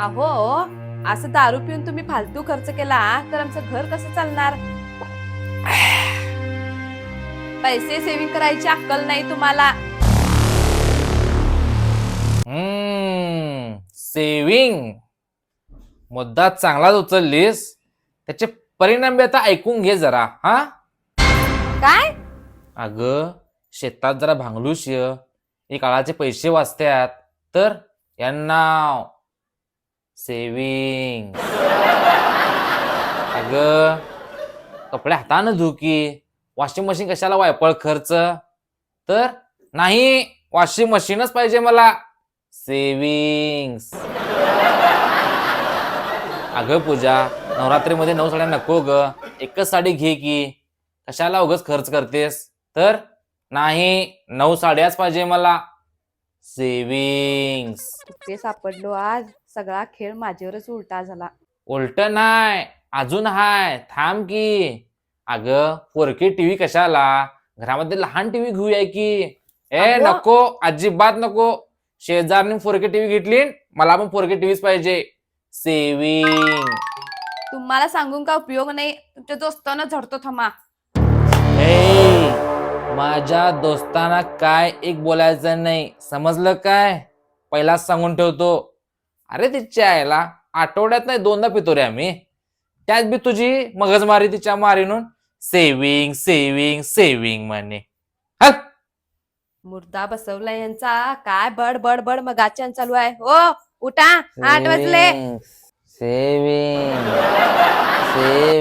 अहो असं दारू पिऊन तुम्ही फालतू खर्च केला तर आमचं घर कसं चालणार? पैसे सेव्हिंग करायची अक्कल नाही तुम्हाला. सेविंग मुद्दा चांगलाच उचललीस. त्याचे परिणाम बी आता ऐकून घे जरा. हा काय? अगं शेतात जरा भांगलूश हे काळाचे पैसे वाचत्यात तर यांना सेविंग. अगं कपडे हातानं धुकी, वॉशिंग मशीन कशाला वायपळ खर्च? तर नाही, वॉशिंग मशीनच पाहिजे मला. सेविंग्स. अगं पूजा, नवरात्रीमध्ये 9 साड्या नको ग, एकच साडी घे की. कशाला उगाच खर्च करतेस? तर नाही, 9 साड्याच पाहिजे मला. सेविंग्स. कुठे सापडलो आज? सगळा खेळ माझ्यावरच उलटा झाला. उलट नाही, अजून हाय, थांब की. अगं 4K टीव्ही कशाला? घरामध्ये लहान टीव्ही घेऊया की. अगं. नको, अजिबात नको. शेजारने 4K टीव्ही घेतली, मला पण 4K टीव्हीच पाहिजे. सेविंग. तुम्हाला सांगून का उपयोग नाही, तुमच्या दोस्तांना झडतो थांबा. माझ्या दोस्तांना काय एक बोलायचं नाही, समजलं काय? पहिलाच सांगून ठेवतो. अरे तिच्या आईला आठवड्यात नाही 2दा पितो रे आम्ही. त्यात बी तुझी मगजमारी तिच्या मारीनून सेविंग सेविंग सेविंग म्हणे. मुर्दा बसवला यांचा. काय बड बड बड मगाच्यान चालू आहे? हो उठा, 8 वाजले. Saving saving saving.